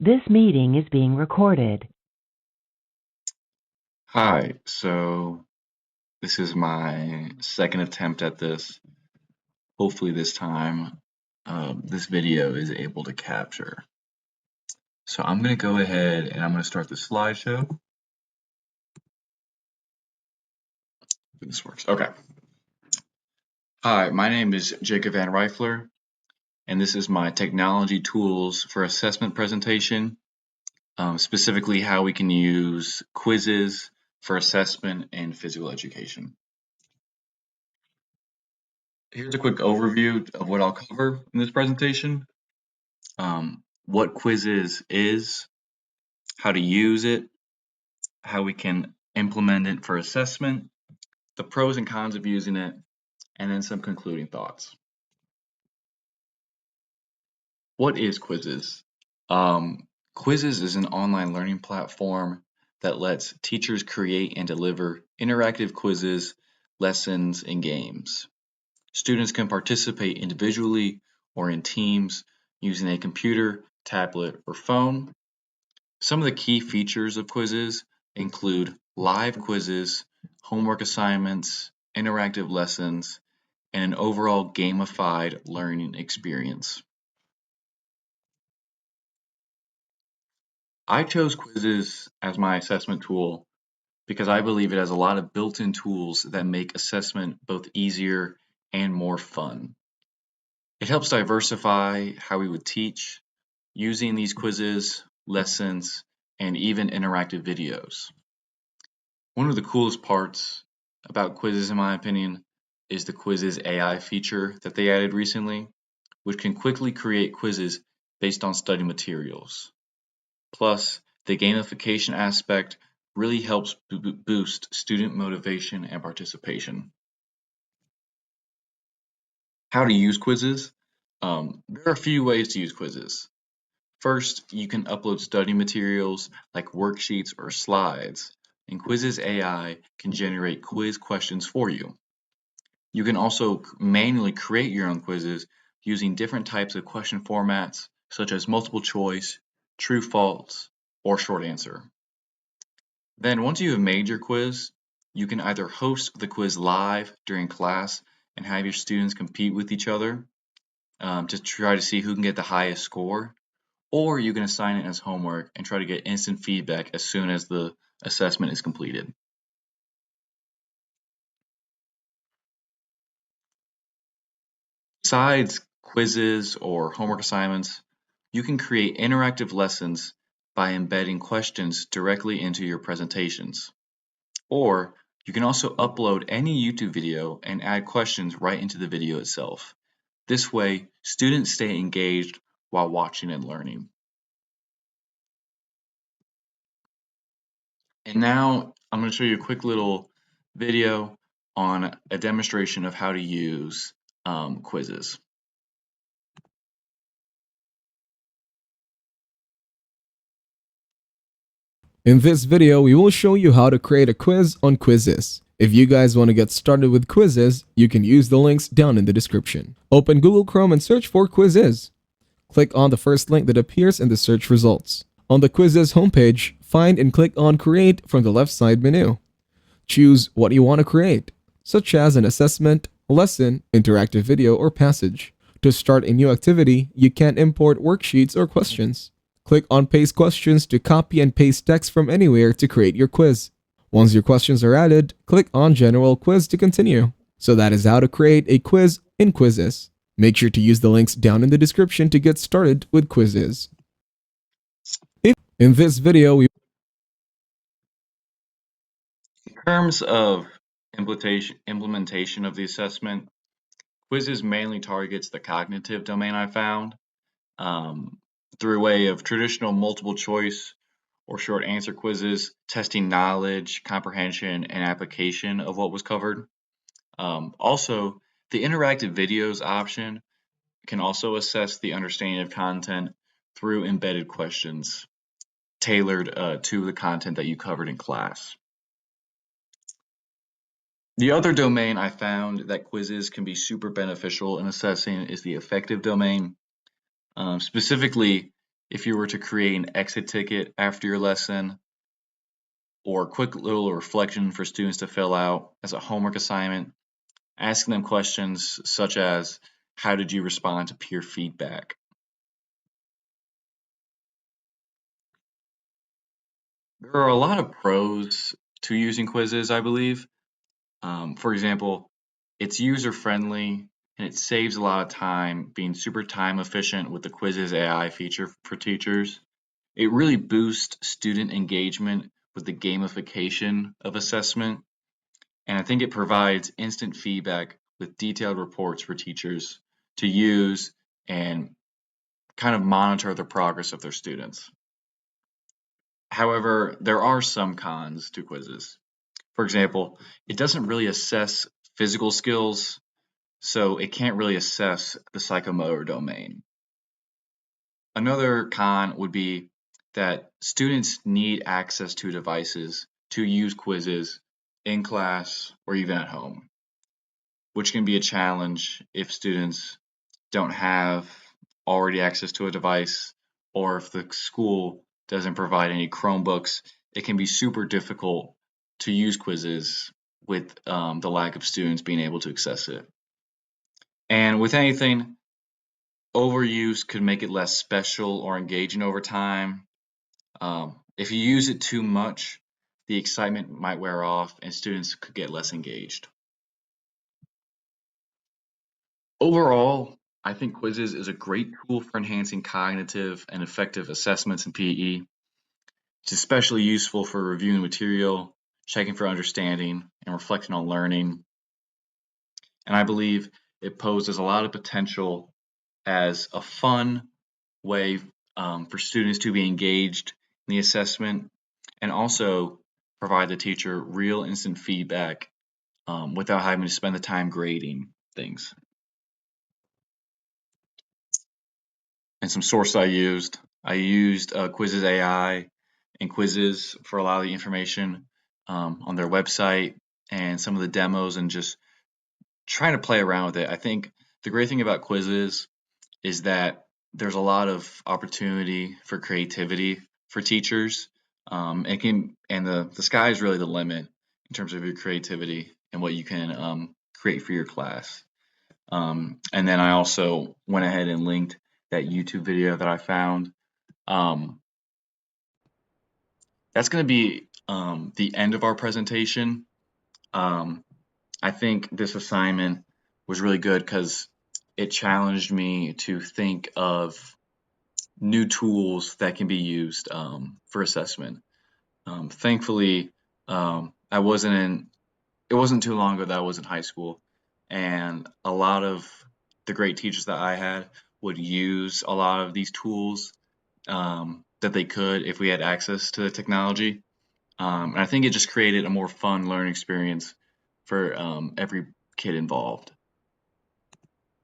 This meeting is being recorded. Hi, so this is my second attempt at this. Hopefully this time this video is able to capture. So I'm going to go ahead and I'm going to start the slideshow. If this works. Okay. Hi, my name is Jacob Vann-Reifler, and this is my technology tools for assessment presentation, specifically how we can use quizzes for assessment in physical education. Here's a quick overview of what I'll cover in this presentation. What quizzes is, how to use it, how we can implement it for assessment, the pros and cons of using it, and then some concluding thoughts. What is Quizzes? Quizzes is an online learning platform that lets teachers create and deliver interactive quizzes, lessons, and games. Students can participate individually or in teams using a computer, tablet, or phone. Some of the key features of quizzes include live quizzes, homework assignments, interactive lessons, and an overall gamified learning experience. I chose quizzes as my assessment tool because I believe it has a lot of built-in tools that make assessment both easier and more fun. It helps diversify how we would teach using these quizzes, lessons, and even interactive videos. One of the coolest parts about quizzes, in my opinion, is the quizzes AI feature that they added recently, which can quickly create quizzes based on study materials. Plus, the gamification aspect really helps boost student motivation and participation. How to use quizzes? There are a few ways to use quizzes. First, you can upload study materials like worksheets or slides, and Quizzes AI can generate quiz questions for you. You can also manually create your own quizzes using different types of question formats, such as multiple choice, true false, or short answer. Then once you have made your quiz, you can either host the quiz live during class and have your students compete with each other to try to see who can get the highest score, or you can assign it as homework and try to get instant feedback as soon as the assessment is completed. Besides quizzes or homework assignments, you can create interactive lessons by embedding questions directly into your presentations. Or you can also upload any YouTube video and add questions right into the video itself. This way, students stay engaged while watching and learning. And now I'm going to show you a quick little video on a demonstration of how to use quizzes. In this video, we will show you how to create a quiz on Quizzes. If you guys want to get started with quizzes, you can use the links down in the description. Open Google Chrome and search for Quizzes. Click on the first link that appears in the search results. On the Quizzes homepage, find and click on Create from the left side menu. Choose what you want to create, such as an assessment, lesson, interactive video, or passage. To start a new activity, you can import worksheets or questions. Click on Paste Questions to copy and paste text from anywhere to create your quiz. Once your questions are added, click on General Quiz to continue. So that is how to create a quiz in Quizzes. Make sure to use the links down in the description to get started with quizzes. In this video, In terms of implementation of the assessment, quizzes mainly targets the cognitive domain I found through a way of traditional multiple choice or short answer quizzes, testing knowledge, comprehension, and application of what was covered. Also, the interactive videos option can also assess the understanding of content through embedded questions tailored to the content that you covered in class. The other domain I found that quizzes can be super beneficial in assessing is the affective domain. Specifically, if you were to create an exit ticket after your lesson, or a quick little reflection for students to fill out as a homework assignment, asking them questions such as, how did you respond to peer feedback? There are a lot of pros to using quizzes, I believe. For example, it's user-friendly and it saves a lot of time, being super time efficient with the quizzes AI feature for teachers. It really boosts student engagement with the gamification of assessment, and I think it provides instant feedback with detailed reports for teachers to use and kind of monitor the progress of their students. However, there are some cons to quizzes. For example, it doesn't really assess physical skills, so it can't really assess the psychomotor domain. Another con would be that students need access to devices to use quizzes in class or even at home, which can be a challenge if students don't have already access to a device, or if the school doesn't provide any Chromebooks. It can be super difficult to use quizzes with the lack of students being able to access it. And with anything, overuse could make it less special or engaging over time. If you use it too much, the excitement might wear off and students could get less engaged. Overall, I think quizzes is a great tool for enhancing cognitive and effective assessments in PE. It's especially useful for reviewing material, checking for understanding, and reflecting on learning. And I believe it poses a lot of potential as a fun way for students to be engaged in the assessment and also provide the teacher real instant feedback without having to spend the time grading things. And some sources I used Quizzes AI and Quizzes for a lot of the information on their website and some of the demos, and just trying to play around with it. I think the great thing about Quizzes is that there's a lot of opportunity for creativity for teachers. The sky is really the limit in terms of your creativity and what you can create for your class. And then I also went ahead and linked that YouTube video that I found. That's going to be the end of our presentation. I think this assignment was really good because it challenged me to think of new tools that can be used for assessment. Thankfully, it wasn't too long ago that I was in high school, and a lot of the great teachers that I had would use a lot of these tools that they could if we had access to the technology. And I think it just created a more fun learning experience for every kid involved.